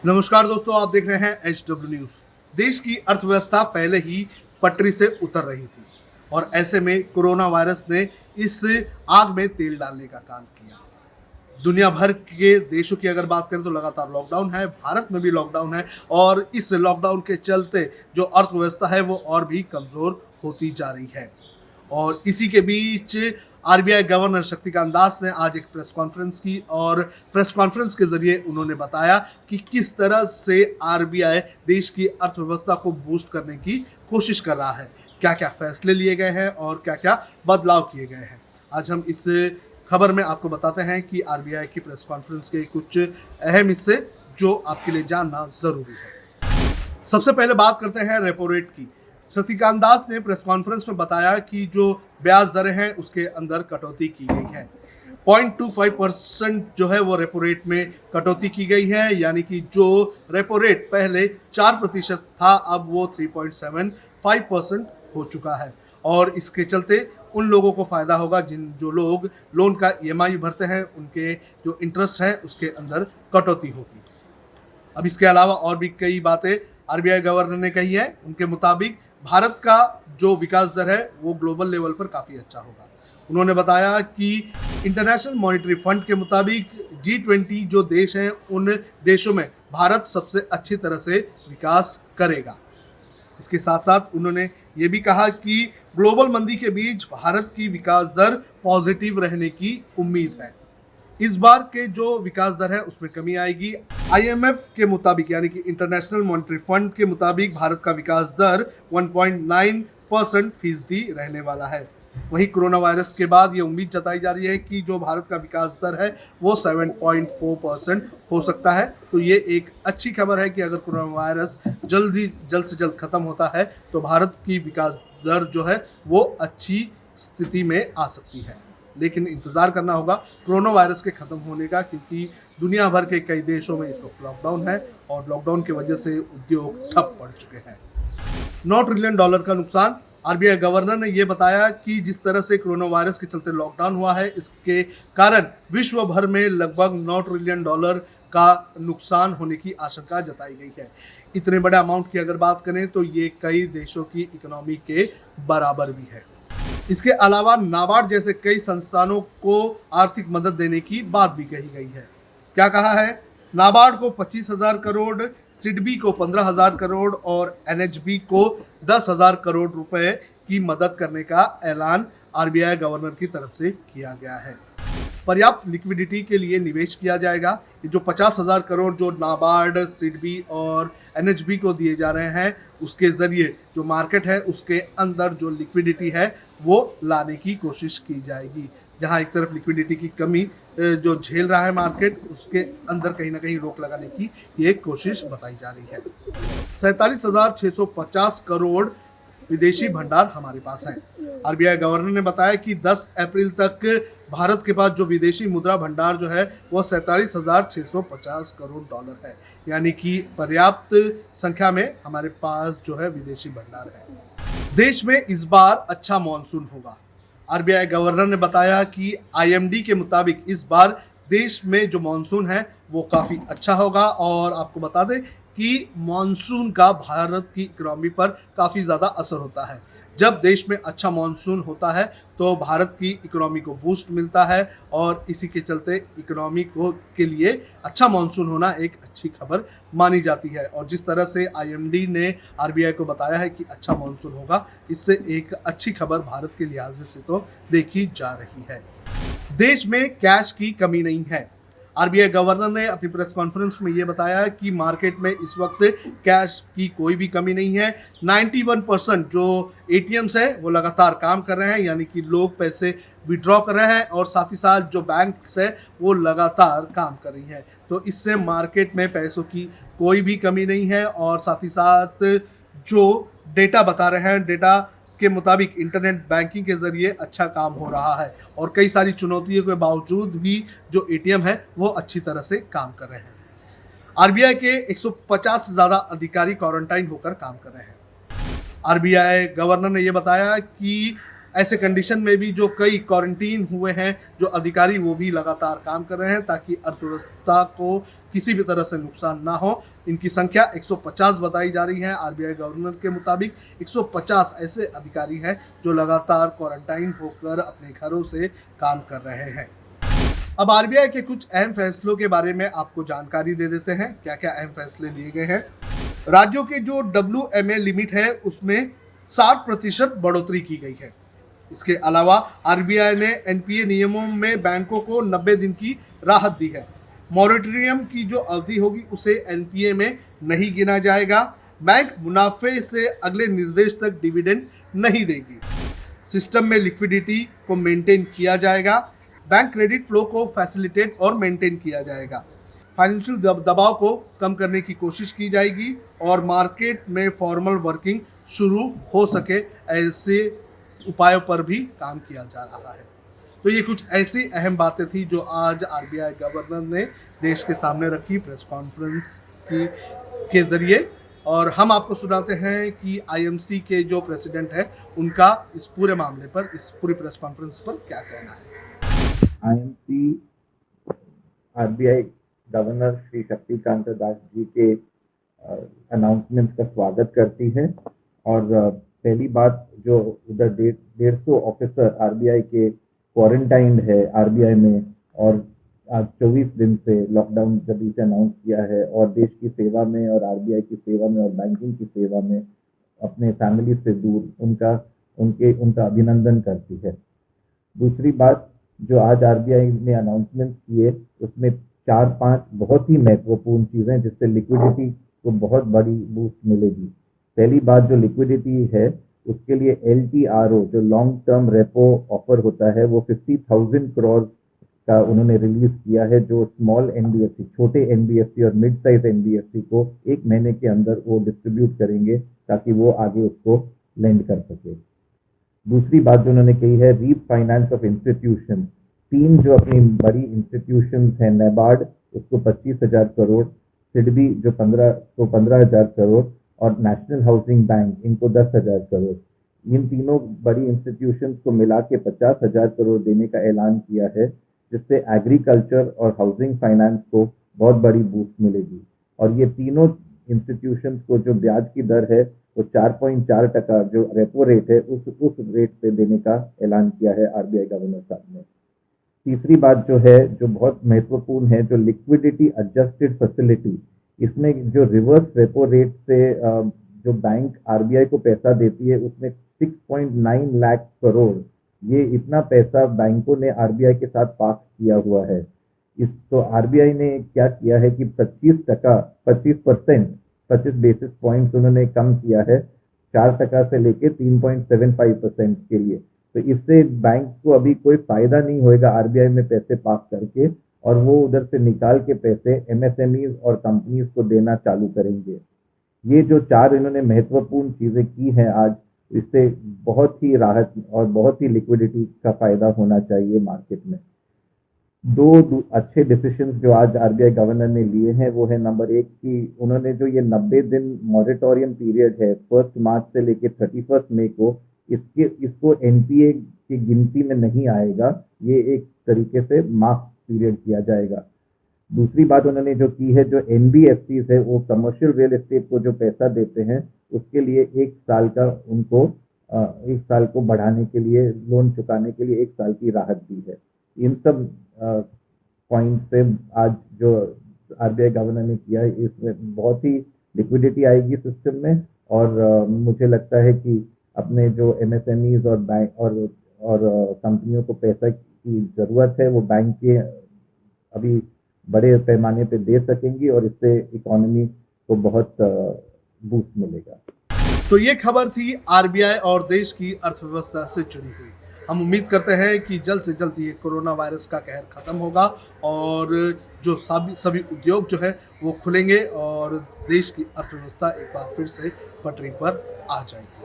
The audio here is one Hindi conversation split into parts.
नमस्कार दोस्तों, आप देख रहे हैं HW न्यूज। देश की अर्थव्यवस्था पहले ही पटरी से उतर रही थी और ऐसे में कोरोना वायरस ने इस आग में तेल डालने का काम किया। दुनिया भर के देशों की अगर बात करें तो लगातार लॉकडाउन है, भारत में भी लॉकडाउन है और इस लॉकडाउन के चलते जो अर्थव्यवस्था है वो और भी कमजोर होती जा रही है। और इसी के बीच आरबीआई गवर्नर शक्तिकांत दास ने आज एक प्रेस कॉन्फ्रेंस की और प्रेस कॉन्फ्रेंस के जरिए उन्होंने बताया कि किस तरह से आरबीआई देश की अर्थव्यवस्था को बूस्ट करने की कोशिश कर रहा है, क्या क्या फैसले लिए गए हैं और क्या क्या बदलाव किए गए हैं। आज हम इस खबर में आपको बताते हैं कि आरबीआई की प्रेस कॉन्फ्रेंस के कुछ अहम हिस्से जो आपके लिए जानना जरूरी है। सबसे पहले बात करते हैं रेपो रेट की। शक्तिकांत दास ने प्रेस कॉन्फ्रेंस में बताया कि जो ब्याज दरें हैं उसके अंदर कटौती की गई है। 0.25% जो है वो रेपो रेट में कटौती की गई है, यानी कि जो रेपो रेट पहले 4% था अब वो 3.75% हो चुका है। और इसके चलते उन लोगों को फायदा होगा जो लोग लोन का ईएमआई भरते हैं, उनके जो इंटरेस्ट है उसके अंदर कटौती होगी। अब इसके अलावा और भी कई बातें आरबीआई गवर्नर ने कही है। उनके मुताबिक भारत का जो विकास दर है वो ग्लोबल लेवल पर काफ़ी अच्छा होगा। उन्होंने बताया कि इंटरनेशनल मॉनेटरी फंड के मुताबिक G20 जो देश हैं उन देशों में भारत सबसे अच्छी तरह से विकास करेगा। इसके साथ साथ उन्होंने ये भी कहा कि ग्लोबल मंदी के बीच भारत की विकास दर पॉजिटिव रहने की उम्मीद है। इस बार के जो विकास दर है उसमें कमी आएगी। आईएमएफ के मुताबिक यानी कि इंटरनेशनल मॉनेटरी फंड के मुताबिक भारत का विकास दर 1.9% रहने वाला है। वहीं कोरोना वायरस के बाद ये उम्मीद जताई जा रही है कि जो भारत का विकास दर है वो 7.4% हो सकता है। तो ये एक अच्छी खबर है कि अगर कोरोना वायरस जल्द से जल्द खत्म होता है तो भारत की विकास दर जो है वो अच्छी स्थिति में आ सकती है। लेकिन इंतजार करना होगा कोरोना वायरस के खत्म होने का, क्योंकि दुनिया भर के कई देशों में इस वक्त लॉकडाउन है और लॉकडाउन की वजह से उद्योग ठप पड़ चुके हैं। $9 ट्रिलियन का नुकसान। आरबीआई गवर्नर ने यह बताया कि जिस तरह से कोरोना वायरस के चलते लॉकडाउन हुआ है इसके कारण विश्व भर में लगभग $9 ट्रिलियन का नुकसान होने की आशंका जताई गई है। इतने बड़े अमाउंट की अगर बात करें तो ये कई देशों की इकोनॉमी के बराबर भी है। इसके अलावा नाबार्ड जैसे कई संस्थानों को आर्थिक मदद देने की बात भी कही गई है। क्या कहा है? नाबार्ड को 25,000 करोड़, सिडबी को 15,000 करोड़ और एनएचबी को 10,000 करोड़ रुपए की मदद करने का ऐलान आरबीआई गवर्नर की तरफ से किया गया है। पर्याप्त लिक्विडिटी के लिए निवेश किया जाएगा। ये जो 50,000 करोड़ जो नाबार्ड, सिडबी और एनएचबी को दिए जा रहे हैं उसके जरिए जो मार्केट है उसके अंदर जो लिक्विडिटी है वो लाने की कोशिश की जाएगी। जहां एक तरफ लिक्विडिटी की कमी जो झेल रहा है मार्केट, उसके अंदर कहीं ना कहीं रोक लगाने की ये कोशिश बताई जा रही है। 47,650 करोड़ विदेशी भंडार हमारे पास है। आरबीआई गवर्नर ने बताया कि 10 अप्रैल तक भारत के पास जो विदेशी मुद्रा भंडार जो है वो 47,650 करोड़ डॉलर है, यानी कि पर्याप्त संख्या में हमारे पास जो है विदेशी भंडार है। देश में इस बार अच्छा मॉनसून होगा। आरबीआई गवर्नर ने बताया कि आईएमडी के मुताबिक इस बार देश में जो मॉनसून है वो काफ़ी अच्छा होगा। और आपको बता दें कि मॉनसून का भारत की इकोनॉमी पर काफ़ी ज़्यादा असर होता है। जब देश में अच्छा मॉनसून होता है तो भारत की इकोनॉमी को बूस्ट मिलता है और इसी के चलते इकोनॉमी को के लिए अच्छा मॉनसून होना एक अच्छी खबर मानी जाती है। और जिस तरह से आईएमडी ने आरबीआई को बताया है कि अच्छा मॉनसून होगा, इससे एक अच्छी खबर भारत के लिहाज से तो देखी जा रही है। देश में कैश की कमी नहीं है। आरबीआई गवर्नर ने अपनी प्रेस कॉन्फ्रेंस में ये बताया कि मार्केट में इस वक्त कैश की कोई भी कमी नहीं है। 91% जो एटीएम्स है वो लगातार काम कर रहे हैं, यानी कि लोग पैसे विड्रॉ कर रहे हैं और साथ ही साथ जो बैंक्स है वो लगातार काम कर रही है। तो इससे मार्केट में पैसों की कोई भी कमी नहीं है। और साथ ही साथ जो डेटा बता रहे हैं, डेटा के मुताबिक इंटरनेट बैंकिंग के जरिए अच्छा काम हो रहा है और कई सारी चुनौतियों के बावजूद भी जो एटीएम है वो अच्छी तरह से काम कर रहे हैं। आरबीआई के 150 से ज़्यादा अधिकारी क्वारंटाइन होकर काम कर रहे हैं। आरबीआई गवर्नर ने यह बताया कि ऐसे कंडीशन में भी जो कई क्वारंटीन हुए हैं जो अधिकारी वो भी लगातार काम कर रहे हैं ताकि अर्थव्यवस्था को किसी भी तरह से नुकसान ना हो। इनकी संख्या 150 बताई जा रही है। आरबीआई गवर्नर के मुताबिक 150 ऐसे अधिकारी हैं जो लगातार क्वारंटाइन होकर अपने घरों से काम कर रहे हैं। अब आरबीआई के कुछ अहम फैसलों के बारे में आपको जानकारी दे देते हैं, क्या क्या अहम फैसले लिए गए हैं। राज्यों के जो WMA लिमिट है उसमें 60% बढ़ोतरी की गई है। इसके अलावा आरबीआई ने एनपीए नियमों में बैंकों को 90 दिन की राहत दी है। मॉरेटोरियम की जो अवधि होगी उसे एनपीए में नहीं गिना जाएगा। बैंक मुनाफे से अगले निर्देश तक डिविडेंड नहीं देगी। सिस्टम में लिक्विडिटी को मेंटेन किया जाएगा। बैंक क्रेडिट फ्लो को फैसिलिटेट और मेंटेन किया जाएगा। फाइनेंशियल दबाव को कम करने की कोशिश की जाएगी और मार्केट में फॉर्मल वर्किंग शुरू हो सके, ऐसे उपायों पर भी काम किया जा रहा है। तो ये कुछ ऐसी अहम बातें थी जो आज आरबीआई गवर्नर ने देश के सामने रखी प्रेस कॉन्फ्रेंस के जरिए। और हम आपको सुनाते हैं कि आईएमसी के जो प्रेसिडेंट है उनका इस पूरे मामले पर, इस पूरी प्रेस कॉन्फ्रेंस पर क्या कहना है। IMC RBI governor Shri Shaktikanta Das ji के अनाउंसमेंट का स्वागत करती है। और पहली बात, जो उधर 150 ऑफिसर आरबीआई के क्वारंटाइन है आरबीआई में, और आज 24 दिन से लॉकडाउन जब इसे अनाउंस किया है और देश की सेवा में और आरबीआई की सेवा में और बैंकिंग की सेवा में अपने फैमिली से दूर, उनका अभिनंदन करती है। दूसरी बात, जो आज आरबीआई ने अनाउंसमेंट किए उसमें 4-5 बहुत ही महत्वपूर्ण चीज़ें जिससे लिक्विडिटी को बहुत बड़ी बूस्ट मिलेगी। पहली बात, जो लिक्विडिटी है उसके लिए LTRO जो लॉन्ग टर्म रेपो ऑफर होता है वो 50,000 करोड़ का उन्होंने रिलीज किया है, जो स्मॉल एनबीएफसी, छोटे एनबीएफसी और मिड साइज एनबीएफसी को 1 महीने के अंदर वो डिस्ट्रीब्यूट करेंगे ताकि वो आगे उसको लेंड कर सके। दूसरी बात जो उन्होंने कही है, रीफाइनेंस ऑफ इंस्टीट्यूशन। 3 जो अपनी बड़ी इंस्टीट्यूशन है, नेबार्ड उसको 25,000 करोड़, सिडबी जो 15,000 करोड़ और नेशनल हाउसिंग बैंक इनको 10,000 करोड़, इन तीनों बड़ी इंस्टीट्यूशंस को मिला के 50,000 करोड़ देने का ऐलान किया है, जिससे एग्रीकल्चर और हाउसिंग फाइनेंस को बहुत बड़ी बूस्ट मिलेगी। और ये तीनों इंस्टीट्यूशंस को जो ब्याज की दर है वो 4.4% जो रेपो रेट है उस रेट पे देने का ऐलान किया है आरबीआई गवर्नर साहब ने। तीसरी बात जो है, जो बहुत महत्वपूर्ण है, जो लिक्विडिटी एडजस्टेड फैसिलिटी, इसमें जो रिवर्स रेपो रेट से जो बैंक आरबीआई को पैसा देती है उसमें 6.9 लाख करोड़, ये इतना पैसा बैंकों ने आरबीआई के साथ पास किया हुआ है। तो आरबीआई ने क्या किया है कि 25 बेसिस पॉइंट्स उन्होंने कम किया है, 4% से लेके 3.75% के लिए। तो इससे बैंक को अभी कोई फायदा नहीं होएगा आरबीआई में पैसे पास करके, और वो उधर से निकाल के पैसे एमएसएमईज और कंपनीज को देना चालू करेंगे। ये जो 4 इन्होंने महत्वपूर्ण चीजें की हैं आज, इससे बहुत ही राहत और बहुत ही लिक्विडिटी का फायदा होना चाहिए मार्केट में। 2 अच्छे डिसीजंस जो आज आरबीआई गवर्नर ने लिए हैं वो है, नंबर 1 कि उन्होंने जो ये 90 दिन मॉरेटोरियम पीरियड है 1 मार्च से लेके 31 मई को, इसको एनपीए की गिनती में नहीं आएगा, ये एक तरीके से माफ पीरियड किया जाएगा। दूसरी बात उन्होंने जो की है, जो एनबीएफसीज है वो कमर्शियल रियल एस्टेट को जो पैसा देते हैं उसके लिए 1 साल का उनको 1 साल को बढ़ाने के लिए, लोन चुकाने के लिए 1 साल की राहत दी है। इन सब पॉइंट से आज जो आरबीआई गवर्नर ने किया है इसमें बहुत ही लिक्विडिटी आएगी सिस्टम में, और मुझे लगता है कि अपने जो एमएसएमईज और बैंक और कंपनियों को पैसा की ज़रूरत है वो बैंक के अभी बड़े पैमाने पे दे सकेंगी और इससे इकोनॉमी को बहुत बूस्ट मिलेगा। तो ये खबर थी आरबीआई और देश की अर्थव्यवस्था से जुड़ी हुई। हम उम्मीद करते हैं कि जल्द से जल्द ये कोरोना वायरस का कहर खत्म होगा और जो सभी उद्योग जो है वो खुलेंगे और देश की अर्थव्यवस्था एक बार फिर से पटरी पर आ जाएगी।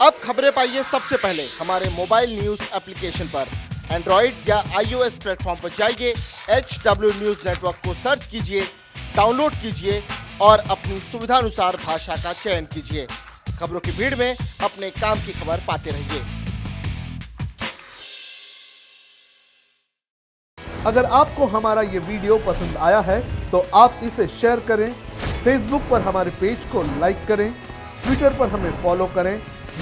अब खबरें पाइए सबसे पहले हमारे मोबाइल न्यूज एप्लीकेशन पर। एंड्रॉइड या iOS प्लेटफॉर्म पर जाइए, HW न्यूज नेटवर्क को सर्च कीजिए, डाउनलोड कीजिए और अपनी सुविधानुसार भाषा का चयन कीजिए। खबरों की भीड़ में अपने काम की खबर पाते रहिए। अगर आपको हमारा ये वीडियो पसंद आया है तो आप इसे शेयर करें, फेसबुक पर हमारे पेज को लाइक करें, ट्विटर पर हमें फॉलो करें,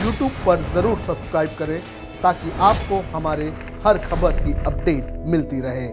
यूट्यूब पर ज़रूर सब्सक्राइब करें ताकि आपको हमारे हर खबर की अपडेट मिलती रहे।